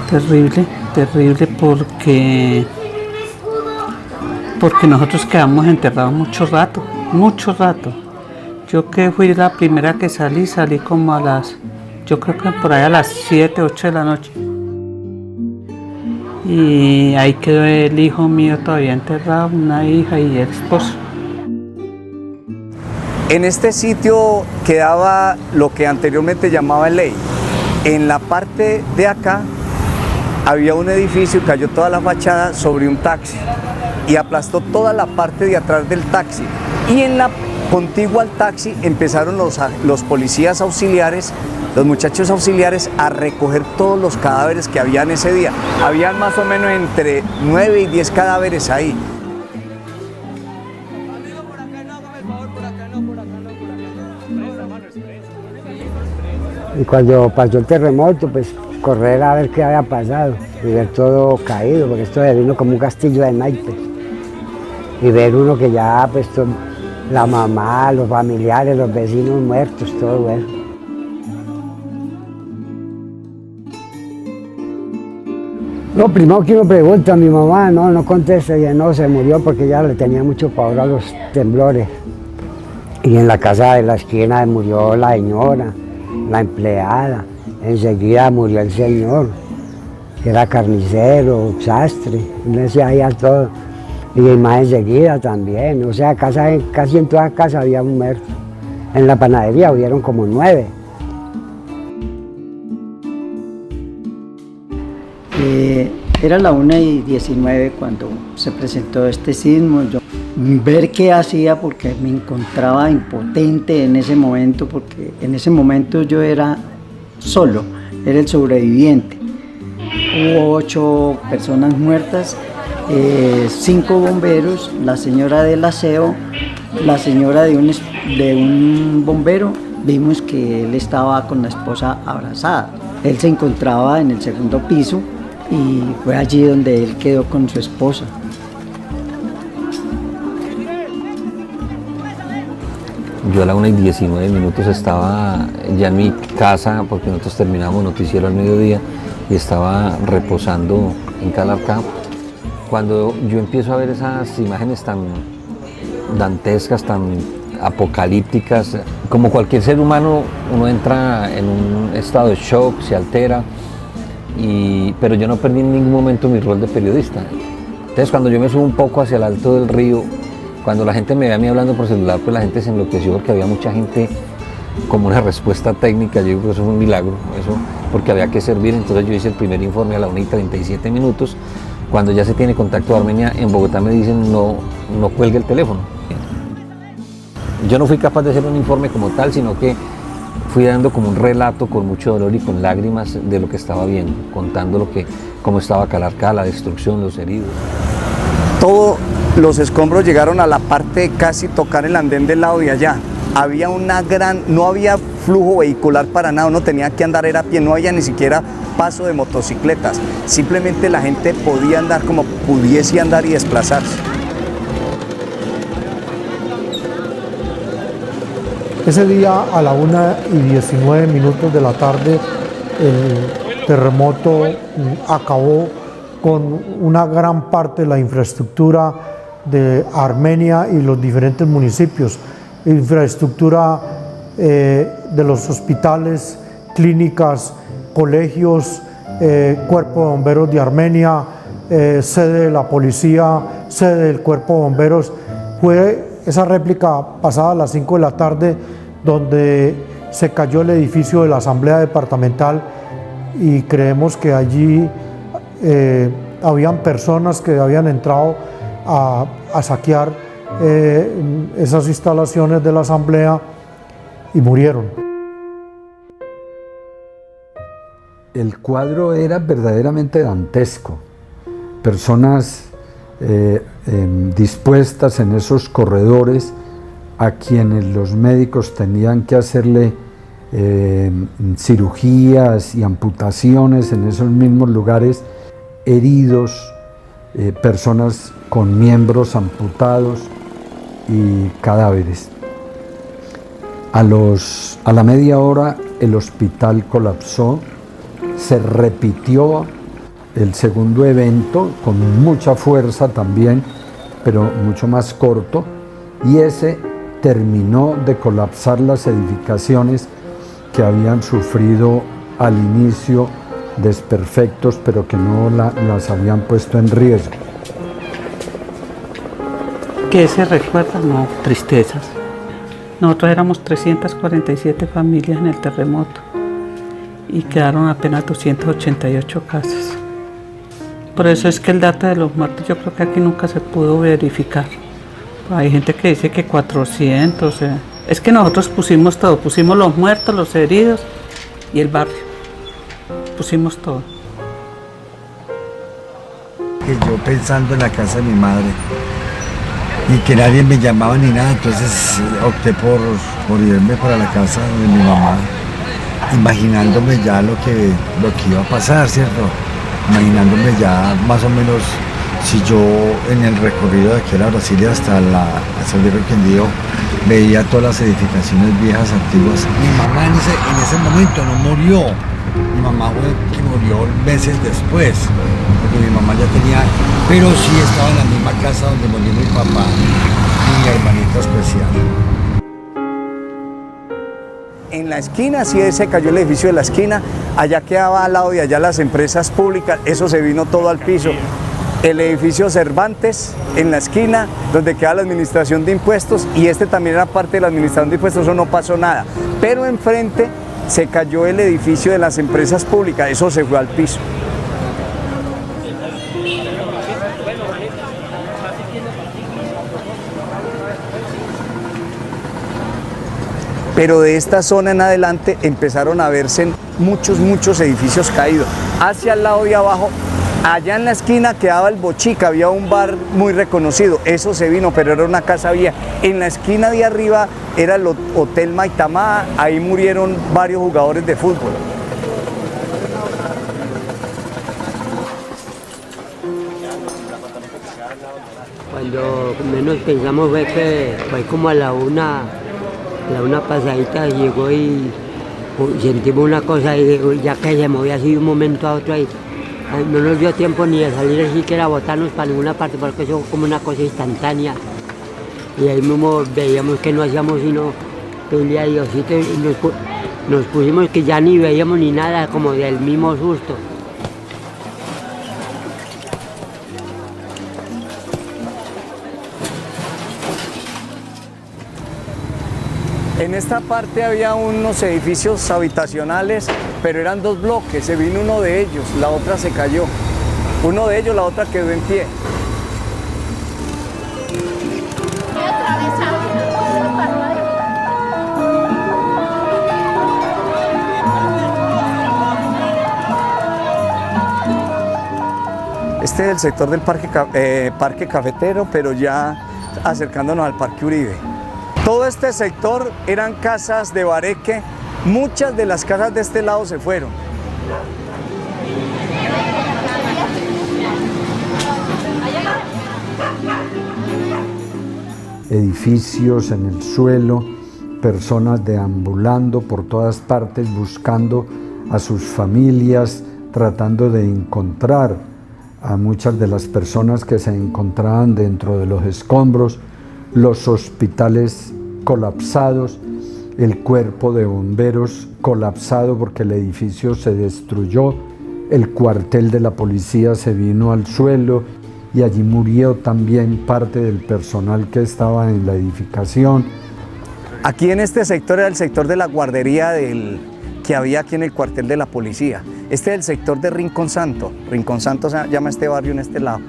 Terrible, terrible porque nosotros quedamos enterrados mucho rato. Yo que fui la primera que salí como a las, yo creo que por ahí a las 7, 8 de la noche. Y ahí quedó el hijo mío todavía enterrado, una hija y el esposo. En este sitio quedaba lo que anteriormente llamaba Ley. En la parte de acá había un edificio y cayó toda la fachada sobre un taxi y aplastó toda la parte de atrás del taxi. Y en la contigua al taxi empezaron los policías auxiliares, los muchachos auxiliares, a recoger todos los cadáveres que habían ese día. Habían más o menos entre 9 y 10 cadáveres ahí. Y cuando pasó el terremoto, pues correr a ver qué había pasado y ver todo caído, porque esto vino como un castillo de naipes. Y ver uno que ya, pues, la mamá, los familiares, los vecinos muertos, todo eso. Lo primero que uno pregunta a mi mamá, no contesta, ella no, se murió porque ella le tenía mucho pavor a los temblores. Y en la casa de la esquina murió la señora, la empleada, enseguida murió el señor, que era carnicero, sastre, no decía ya todo. Y más enseguida también, o sea, casi en toda casa había un muerto. En la panadería hubieron como 9. Era la 1:19 cuando se presentó este sismo. Yo ver qué hacía porque me encontraba impotente en ese momento, porque en ese momento yo era solo, era el sobreviviente. Hubo 8 personas muertas, 5 bomberos, la señora del aseo, la señora de un bombero. Vimos que él estaba con la esposa abrazada. Él se encontraba en el segundo piso y fue allí donde él quedó con su esposa. Yo a la 1:19 estaba ya en mi casa, porque nosotros terminamos noticiero al mediodía y estaba reposando en Calarcá. Cuando yo empiezo a ver esas imágenes tan dantescas, tan apocalípticas, como cualquier ser humano, uno entra en un estado de shock, se altera, pero yo no perdí en ningún momento mi rol de periodista. Entonces, cuando yo me subo un poco hacia el alto del río, cuando la gente me ve a mí hablando por celular, pues la gente se enloqueció porque había mucha gente como una respuesta técnica. Yo digo que eso es un milagro, eso, porque había que servir. Entonces yo hice el primer informe a la 1:37. Cuando ya se tiene contacto de Armenia, en Bogotá me dicen no cuelgue el teléfono. Yo no fui capaz de hacer un informe como tal, sino que fui dando como un relato con mucho dolor y con lágrimas de lo que estaba viendo, contando cómo estaba Calarcá, la destrucción, los heridos. Todos los escombros llegaron a la parte casi tocar el andén del lado de allá. Había no había flujo vehicular para nada, uno tenía que andar era a pie, no había ni siquiera paso de motocicletas. Simplemente la gente podía andar como pudiese andar y desplazarse. Ese día a la 1:19 de la tarde el terremoto acabó con una gran parte de la infraestructura de Armenia y los diferentes municipios, infraestructura de los hospitales, clínicas, colegios, Cuerpo de Bomberos de Armenia, sede de la policía, sede del Cuerpo de Bomberos. Fue esa réplica pasada a las 5 de la tarde donde se cayó el edificio de la Asamblea Departamental y creemos que allí habían personas que habían entrado a saquear esas instalaciones de la asamblea y murieron. El cuadro era verdaderamente dantesco. Personas dispuestas en esos corredores a quienes los médicos tenían que hacerle cirugías y amputaciones en esos mismos lugares, heridos, personas con miembros amputados y cadáveres. A la media hora el hospital colapsó, se repitió el segundo evento con mucha fuerza también, pero mucho más corto, y ese terminó de colapsar las edificaciones que habían sufrido al inicio desperfectos, pero que no las habían puesto en riesgo. ¿Qué se recuerda? No, tristezas. Nosotros éramos 347 familias en el terremoto y quedaron apenas 288 casas. Por eso es que el dato de los muertos yo creo que aquí nunca se pudo verificar. Hay gente que dice que 400, es que nosotros pusimos todo, pusimos los muertos, los heridos y el barrio, pusimos todo. Que yo pensando en la casa de mi madre y que nadie me llamaba ni nada, entonces opté por irme para la casa de mi mamá, imaginándome ya lo que iba a pasar, ¿cierto? Imaginándome ya más o menos si yo en el recorrido de aquí a la Brasilia hasta el Río Quindío veía todas las edificaciones viejas, antiguas. Mi mamá en ese momento no murió, mi mamá fue que murió meses después, porque mi mamá ya tenía, pero sí estaba en la misma casa donde murió mi papá y mi hermanita especial. En la esquina, sí se cayó el edificio de la esquina, allá quedaba al lado de allá las empresas públicas, eso se vino todo al piso. El edificio Cervantes en la esquina, donde queda la administración de impuestos, y este también era parte de la administración de impuestos, eso no pasó nada. Pero enfrente se cayó el edificio de las empresas públicas, eso se fue al piso. Pero de esta zona en adelante empezaron a verse muchos edificios caídos. Hacia el lado de abajo, allá en la esquina quedaba el Bochica, había un bar muy reconocido, eso se vino, pero era una casa vieja. En la esquina de arriba era el Hotel Maitamá, ahí murieron varios jugadores de fútbol. Cuando menos pensamos fue que fue como a la una pasadita llegó y sentimos una cosa y ya que se movía así de un momento a otro ahí, no nos dio tiempo ni de salir así que era botarnos para ninguna parte porque eso fue como una cosa instantánea y ahí mismo veíamos que no hacíamos sino pedirle a Diosito y nos pusimos que ya ni veíamos ni nada como del mismo susto. En esta parte había unos edificios habitacionales, pero eran dos bloques, se vino uno de ellos, la otra se cayó. Uno de ellos, la otra quedó en pie. Este es el sector del Parque Cafetero, pero ya acercándonos al Parque Uribe. Todo este sector eran casas de bareque, muchas de las casas de este lado se fueron. Edificios en el suelo, personas deambulando por todas partes buscando a sus familias, tratando de encontrar a muchas de las personas que se encontraban dentro de los escombros, los hospitales colapsados, el cuerpo de bomberos colapsado porque el edificio se destruyó, el cuartel de la policía se vino al suelo y allí murió también parte del personal que estaba en la edificación. Aquí en este sector era el sector de la guardería que había aquí en el cuartel de la policía. Este es el sector de Rincón Santo. Rincón Santo se llama este barrio en este lado.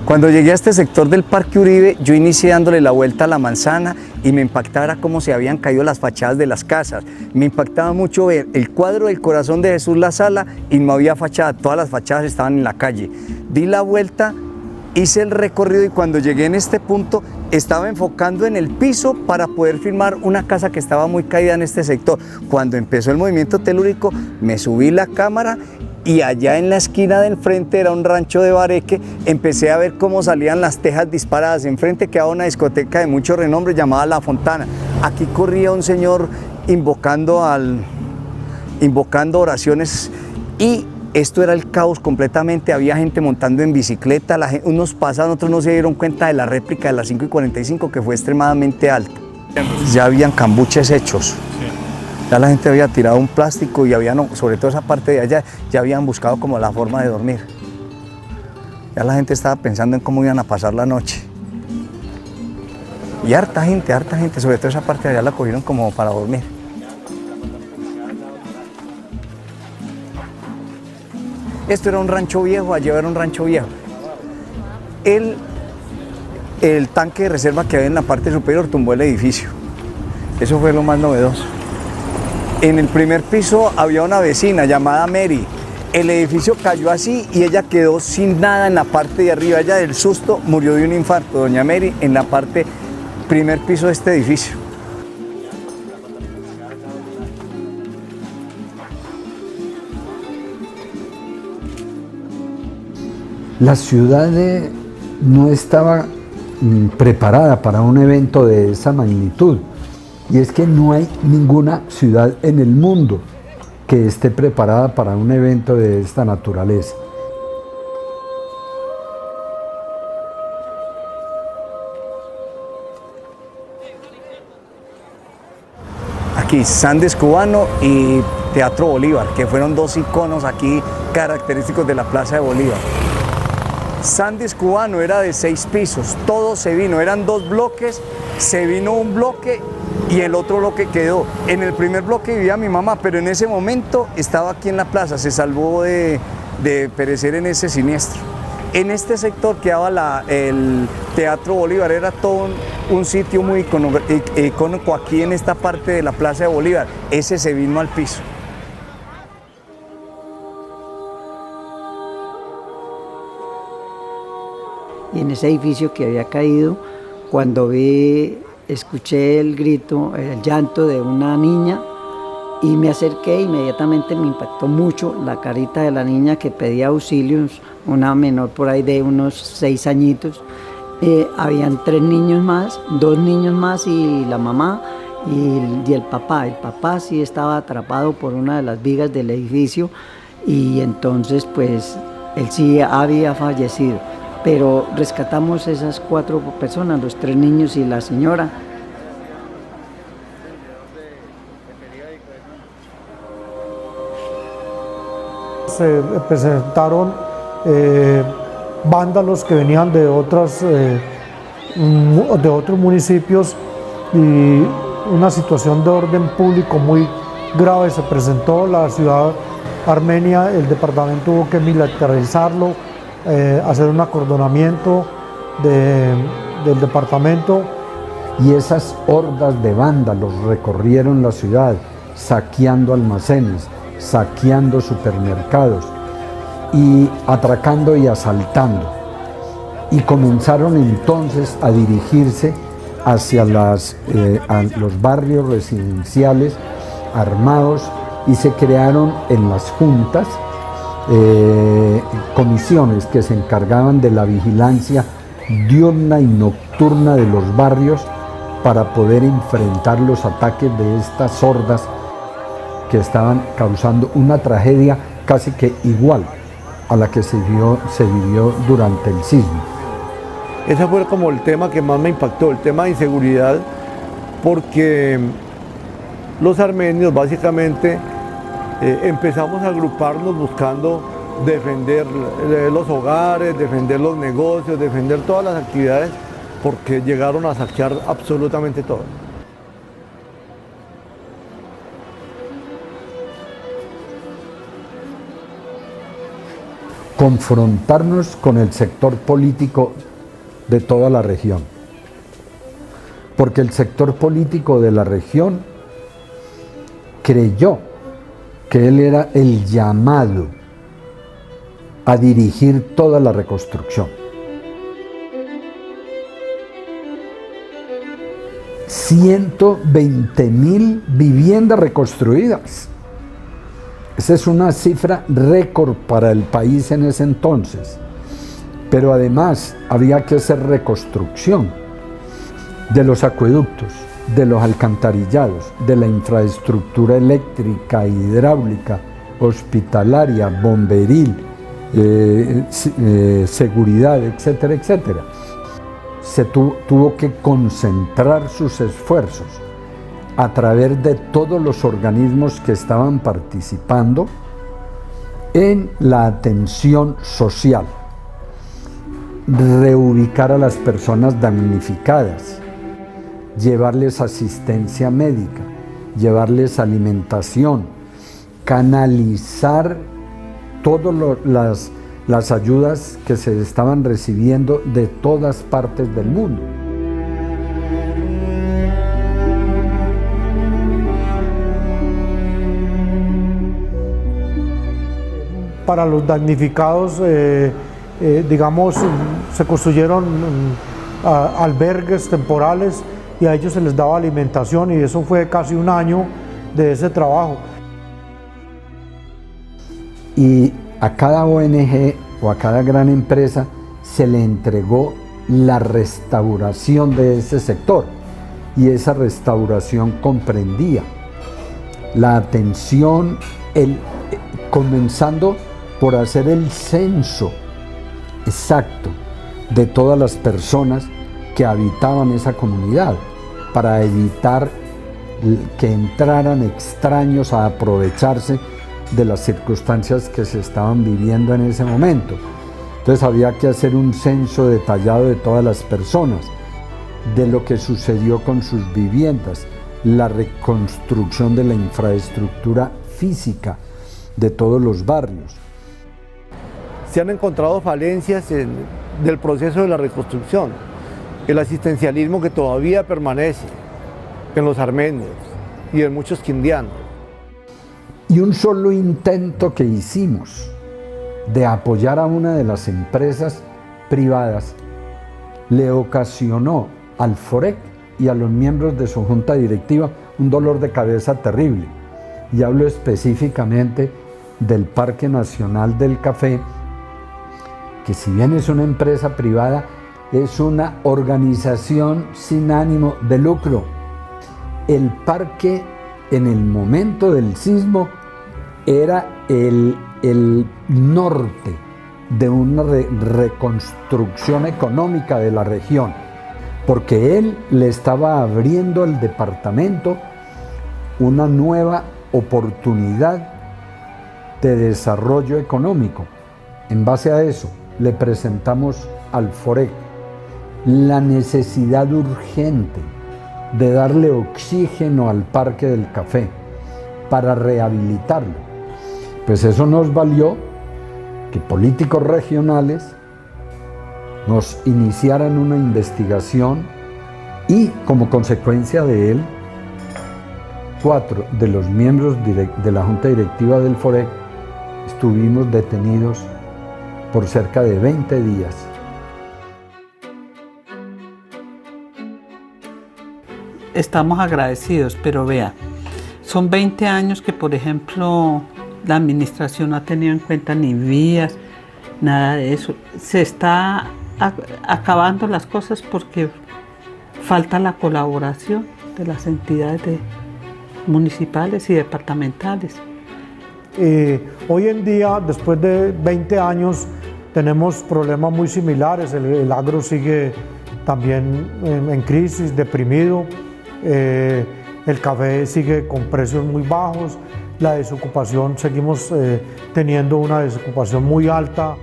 Cuando llegué a este sector del Parque Uribe, yo inicié dándole la vuelta a la manzana y me impactaba cómo se habían caído las fachadas de las casas. Me impactaba mucho ver el cuadro del Corazón de Jesús La Sala y no había fachada, todas las fachadas estaban en la calle. Di la vuelta, hice el recorrido y cuando llegué en este punto estaba enfocando en el piso para poder filmar una casa que estaba muy caída en este sector. Cuando empezó el movimiento telúrico, me subí la cámara y allá en la esquina del frente era un rancho de bareque, empecé a ver cómo salían las tejas disparadas. Enfrente quedaba una discoteca de mucho renombre llamada La Fontana. Aquí corría un señor invocando oraciones y esto era el caos completamente. Había gente montando en bicicleta, unos pasaban, otros no se dieron cuenta de la réplica de las 5:45 que fue extremadamente alta. Ya habían cambuches hechos. Ya la gente había tirado un plástico y habían, sobre todo esa parte de allá, ya habían buscado como la forma de dormir. Ya la gente estaba pensando en cómo iban a pasar la noche. Y harta gente, sobre todo esa parte de allá la cogieron como para dormir. Esto era un rancho viejo, allá era un rancho viejo. El tanque de reserva que había en la parte superior tumbó el edificio. Eso fue lo más novedoso. En el primer piso había una vecina llamada Mary. El edificio cayó así y ella quedó sin nada en la parte de arriba. Ella del susto murió de un infarto, doña Mary, en la parte primer piso de este edificio. La ciudad no estaba preparada para un evento de esa magnitud. Y es que no hay ninguna ciudad en el mundo que esté preparada para un evento de esta naturaleza. Aquí, Sandes Cubano y Teatro Bolívar, que fueron dos iconos aquí característicos de la Plaza de Bolívar. Sandes Cubano era de 6 pisos, todo se vino, eran 2 bloques, se vino un bloque y el otro bloque quedó. En el primer bloque vivía mi mamá, pero en ese momento estaba aquí en la plaza, se salvó de perecer en ese siniestro. En este sector quedaba el Teatro Bolívar, era todo un sitio muy icónico aquí en esta parte de la Plaza de Bolívar. Ese se vino al piso. Y en ese edificio que había caído, cuando escuché el grito, el llanto de una niña y me acerqué, inmediatamente me impactó mucho la carita de la niña que pedía auxilios, una menor por ahí de unos 6 añitos. Habían 3 niños más, 2 niños más y la mamá y el papá. El papá sí estaba atrapado por una de las vigas del edificio y entonces pues él sí había fallecido. Pero rescatamos esas 4 personas, los 3 niños y la señora. Se presentaron vándalos que venían de otros municipios y una situación de orden público muy grave se presentó. La ciudad armenia, el departamento tuvo que militarizarlo, hacer un acordonamiento del departamento. Y esas hordas de vándalos recorrieron la ciudad, saqueando almacenes, saqueando supermercados y atracando y asaltando. Y comenzaron entonces a dirigirse hacia a los barrios residenciales armados y se crearon en las juntas comisiones que se encargaban de la vigilancia diurna y nocturna de los barrios para poder enfrentar los ataques de estas hordas que estaban causando una tragedia casi que igual a la que se vivió durante el sismo. Ese fue como el tema que más me impactó, el tema de inseguridad, porque los armenios básicamente empezamos a agruparnos buscando defender los hogares, defender los negocios, defender todas las actividades, porque llegaron a saquear absolutamente todo. Confrontarnos con el sector político de toda la región, porque el sector político de la región creyó que él era el llamado a dirigir toda la reconstrucción. 120.000 viviendas reconstruidas. Esa es una cifra récord para el país en ese entonces. Pero además había que hacer reconstrucción de los acueductos, de los alcantarillados, de la infraestructura eléctrica, hidráulica, hospitalaria, bomberil, seguridad, etcétera, etcétera. Se tuvo que concentrar sus esfuerzos a través de todos los organismos que estaban participando en la atención social, reubicar a las personas damnificadas, llevarles asistencia médica, llevarles alimentación, canalizar todas las ayudas que se estaban recibiendo de todas partes del mundo. Para los damnificados, digamos, se construyeron albergues temporales y a ellos se les daba alimentación, y eso fue casi un año de ese trabajo. Y a cada ONG o a cada gran empresa se le entregó la restauración de ese sector, y esa restauración comprendía la atención, comenzando por hacer el censo exacto de todas las personas que habitaban esa comunidad, para evitar que entraran extraños a aprovecharse de las circunstancias que se estaban viviendo en ese momento. Entonces había que hacer un censo detallado de todas las personas, de lo que sucedió con sus viviendas, la reconstrucción de la infraestructura física de todos los barrios. Se han encontrado falencias del proceso de la reconstrucción, el asistencialismo que todavía permanece en los armenios y en muchos quindianos. Y un solo intento que hicimos de apoyar a una de las empresas privadas le ocasionó al FOREC y a los miembros de su junta directiva un dolor de cabeza terrible. Y hablo específicamente del Parque Nacional del Café, que si bien es una empresa privada, es una organización sin ánimo de lucro. El parque, en el momento del sismo, era el norte de una reconstrucción económica de la región, porque él le estaba abriendo al departamento una nueva oportunidad de desarrollo económico. En base a eso, le presentamos al FOREC la necesidad urgente de darle oxígeno al Parque del Café para rehabilitarlo. Pues eso nos valió que políticos regionales nos iniciaran una investigación, y como consecuencia de él, 4 de los miembros de la junta directiva del FOREC estuvimos detenidos por cerca de 20 días. Estamos agradecidos, pero vea, son 20 años que, por ejemplo, la administración no ha tenido en cuenta ni vías, nada de eso. Se está acabando las cosas porque falta la colaboración de las entidades municipales y departamentales. Hoy en día, después de 20 años, tenemos problemas muy similares. El agro sigue también en crisis, deprimido. el café sigue con precios muy bajos, la desocupación, seguimos teniendo una desocupación muy alta.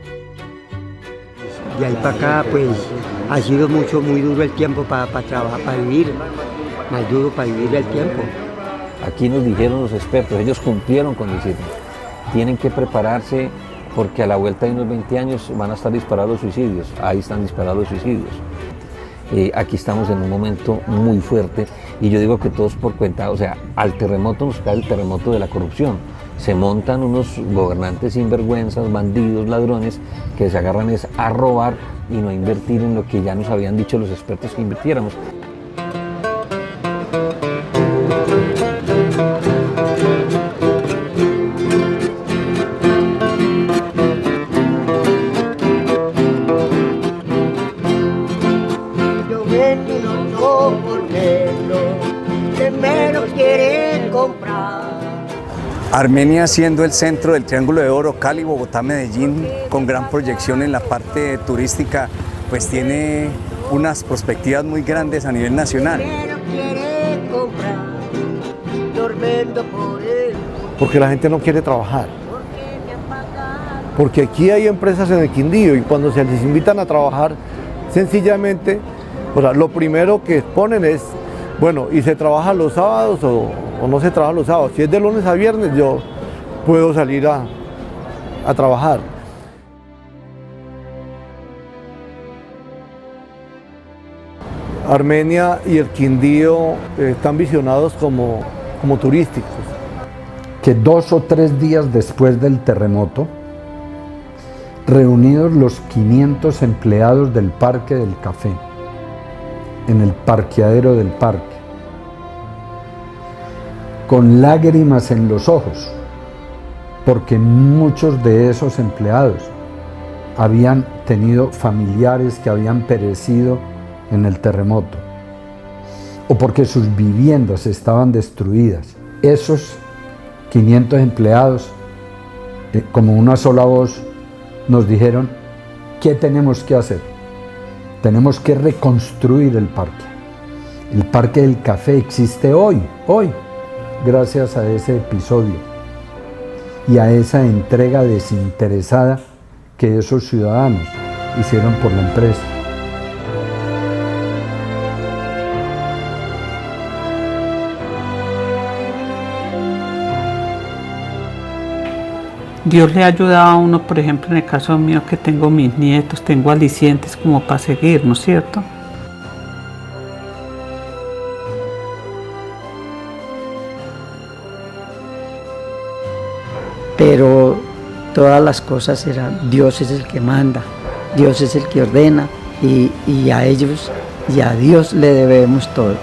De ahí para acá, pues, ha sido muy duro el tiempo para trabajar, para vivir, más duro para vivir el tiempo. Aquí nos dijeron los expertos, ellos cumplieron con decirnos, tienen que prepararse porque a la vuelta de unos 20 años van a estar disparados los suicidios, ahí están disparados los suicidios. Aquí estamos en un momento muy fuerte y yo digo que todos por cuenta, o sea, al terremoto nos cae el terremoto de la corrupción. Se montan unos gobernantes sinvergüenzas, bandidos, ladrones, que se agarran es a robar y no a invertir en lo que ya nos habían dicho los expertos que invirtiéramos. Yo vendo unos ojos por menos, que menos quieren comprar. Armenia siendo el centro del Triángulo de Oro, Cali, Bogotá, Medellín, con gran proyección en la parte turística, pues tiene unas perspectivas muy grandes a nivel nacional. Porque la gente no quiere trabajar. Porque aquí hay empresas en el Quindío y cuando se les invitan a trabajar, sencillamente, o sea, lo primero que exponen es, bueno, ¿y se trabaja los sábados o no se trabaja los sábados? Si es de lunes a viernes, yo puedo salir a trabajar. Armenia y el Quindío están visionados como turísticos. Que 2 o 3 días después del terremoto, reunidos los 500 empleados del Parque del Café, en el parqueadero del parque, con lágrimas en los ojos, porque muchos de esos empleados habían tenido familiares que habían perecido en el terremoto, o porque sus viviendas estaban destruidas. Esos 500 empleados, como una sola voz, nos dijeron, ¿qué tenemos que hacer? Tenemos que reconstruir el parque. El Parque del Café existe hoy, gracias a ese episodio y a esa entrega desinteresada que esos ciudadanos hicieron por la empresa. Dios le ha ayudado a uno, por ejemplo, en el caso mío que tengo mis nietos, tengo alicientes como para seguir, ¿no es cierto? Pero todas las cosas eran, Dios es el que manda, Dios es el que ordena y a ellos y a Dios le debemos todo.